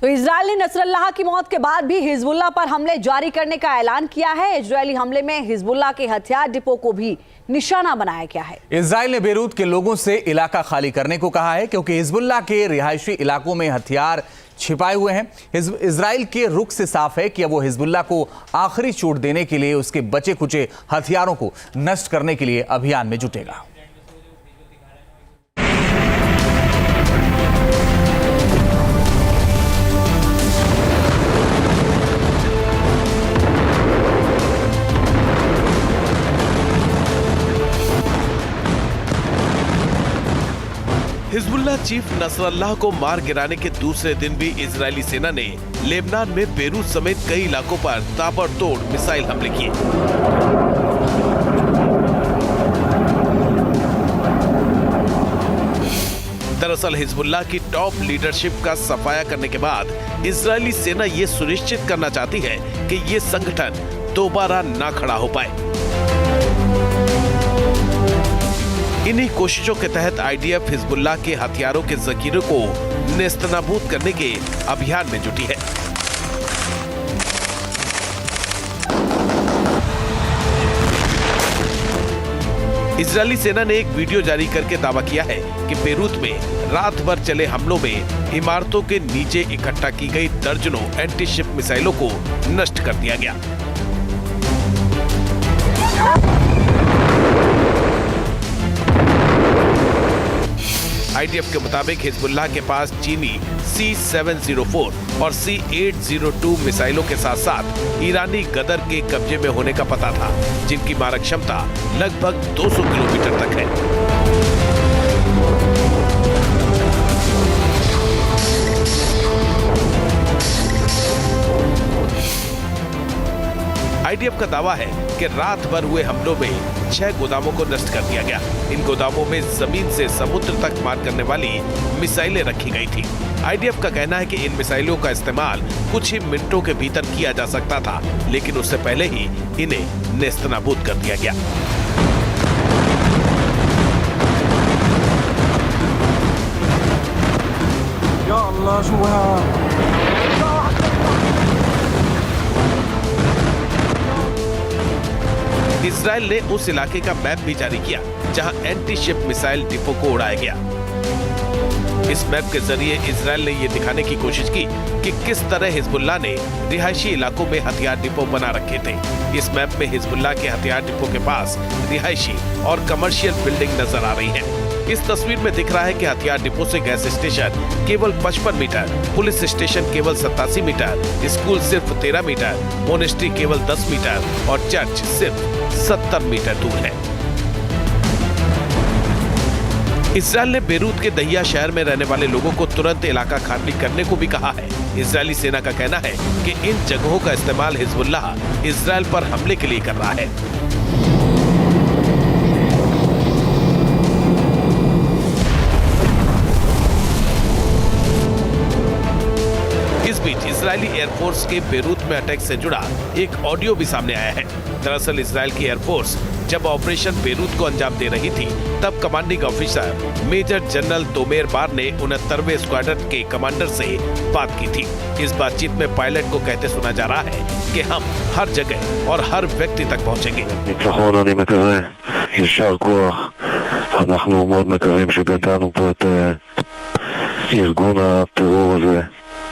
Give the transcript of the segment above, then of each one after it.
तो इजराइल ने नसरल्लाह की मौत के बाद भी हिजबुल्लाह पर हमले जारी करने का ऐलान किया है। इजरायली हमले में हिजबुल्लाह के हथियार डिपो को भी निशाना बनाया गया है। इजराइल ने बेरूत के लोगों से इलाका खाली करने को कहा है क्योंकि हिजबुल्लाह के रिहायशी इलाकों में हथियार छिपाए हुए हैं। इजराइल के रुख से साफ है कि अब वो हिजबुल्लाह को आखिरी चोट देने के लिए उसके बचे खुचे हथियारों को नष्ट करने के लिए अभियान में जुटेगा। हिजबुल्लाह चीफ नसरल्लाह को मार गिराने के दूसरे दिन भी इजरायली सेना ने लेबनान में बेरूत समेत कई इलाकों पर ताबड़तोड़ मिसाइल हमले किए। दरअसल हिजबुल्लाह की टॉप लीडरशिप का सफाया करने के बाद इजरायली सेना ये सुनिश्चित करना चाहती है कि ये संगठन दोबारा ना खड़ा हो पाए। इन्हीं कोशिशों के तहत आईडीएफ हिजबुल्लाह के हथियारों के जखीरे को नेस्तनाबूद करने के अभियान में जुटी है। इजरायली सेना ने एक वीडियो जारी करके दावा किया है कि बेरूत में रात भर चले हमलों में इमारतों के नीचे इकट्ठा की गई दर्जनों एंटी शिप मिसाइलों को नष्ट कर दिया गया। आईडीएफ के मुताबिक हिजबुल्लाह के पास चीनी C-704 और C-802 मिसाइलों के साथ साथ ईरानी गदर के कब्जे में होने का पता था, जिनकी मारक क्षमता लगभग 200 किलोमीटर तक है। आईडीएफ का दावा है कि रात भर हुए हमलों में 6 गोदामों को नष्ट कर दिया गया। इन गोदामों में जमीन से समुद्र तक मार करने वाली मिसाइलें रखी गई थी। आईडीएफ का कहना है कि इन मिसाइलों का इस्तेमाल कुछ ही मिनटों के भीतर किया जा सकता था, लेकिन उससे पहले ही इन्हें नेस्तनाबूद कर दिया गया। या अल्लाह सुभान। इजराइल ने उस इलाके का मैप भी जारी किया जहां एंटी शिप मिसाइल डिपो को उड़ाया गया। इस मैप के जरिए इजराइल ने यह दिखाने की कोशिश की कि किस तरह हिजबुल्लाह ने रिहायशी इलाकों में हथियार डिपो बना रखे थे। इस मैप में हिजबुल्लाह के हथियार डिपो के पास रिहायशी और कमर्शियल बिल्डिंग नजर आ रही है। इस तस्वीर में दिख रहा है कि हथियार डिपो से गैस स्टेशन केवल 55 मीटर, पुलिस स्टेशन केवल 87 मीटर, स्कूल सिर्फ 13 मीटर, मोनेस्ट्री केवल 10 मीटर और चर्च सिर्फ 70 मीटर दूर है। इजराइल ने बेरूत के दहिया शहर में रहने वाले लोगों को तुरंत इलाका खाली करने को भी कहा है। इजरायली सेना का कहना है कि इन जगहों का इस्तेमाल हिजबुल्लाह इजराइल पर हमले के लिए कर रहा है। इस बीच इजरायली एयरफोर्स के बेरूत में अटैक से जुड़ा एक ऑडियो भी सामने आया है। दरअसल इजराइल की एयरफोर्स जब ऑपरेशन बेरूत को अंजाम दे रही थी, तब कमांडिंग ऑफिसर मेजर जनरल तोमेर बार ने 69वें स्क्वाड्रन के कमांडर से बात की थी। इस बातचीत में पायलट को कहते सुना जा रहा है कि हम हर जगह और हर व्यक्ति तक पहुंचेंगे।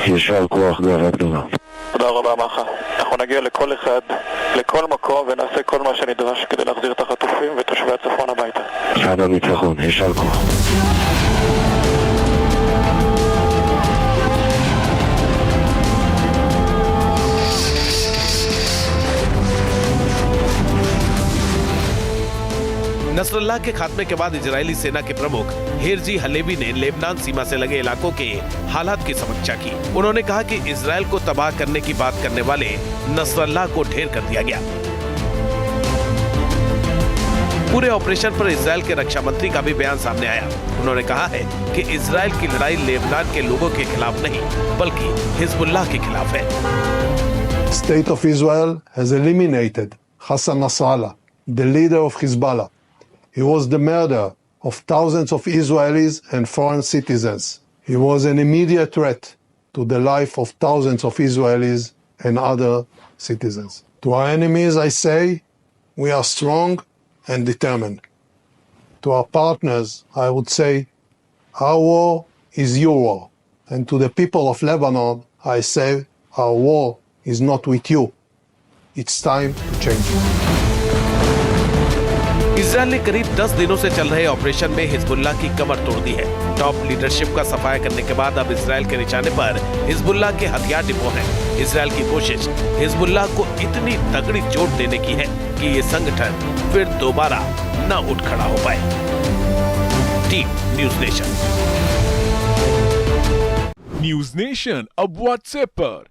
יישר כוח גאווה גדולה. תודה רבה מחר. אנחנו נגיע לכל אחד, לכל מקום ונעשה כל מה שנדרש כדי להחזיר את החטופים ותושבי הצפון הביתה. עד הניצחון, יישר כוח. नसरल्लाह के खात्मे के बाद इजरायली सेना के प्रमुख हेरजी हलेवी ने लेबनान सीमा से लगे इलाकों के हालात की समीक्षा की। उन्होंने कहा कि इजरायल को तबाह करने की बात करने वाले नसरल्लाह को ढेर कर दिया गया। पूरे ऑपरेशन पर इजरायल के रक्षा मंत्री का भी बयान सामने आया। उन्होंने कहा है कि इजरायल की लड़ाई लेबनान के लोगों के खिलाफ नहीं, बल्कि हिजबुल्लाह के खिलाफ है। State of Israel has eliminated Hassan Nasrallah, the leader of Hezbollah. He was the murderer of thousands of Israelis and foreign citizens. He was an immediate threat to the life of thousands of Israelis and other citizens. To our enemies, I say, we are strong and determined. To our partners, I would say, our war is your war. And to the people of Lebanon, I say, our war is not with you. It's time to change. Israel ने करीब 10 दिनों से चल रहे operation में Hezbollah की कमर तोड़ दी है। टॉप लीडरशिप का सफाया करने के बाद अब इजरायल के निशाने पर हिजबुल्लाह के हथियार डिपो हैं। इजरायल की कोशिश हिजबुल्लाह को इतनी तगड़ी चोट देने की है कि ये संगठन फिर दोबारा न उठ खड़ा हो पाए। Team news nation. News nation अब व्हाट्सएप पर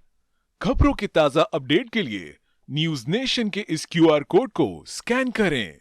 खबरों की ताजा अपडेट के लिए न्यूज़ नेशन के इस QR कोड को स्कैन करें।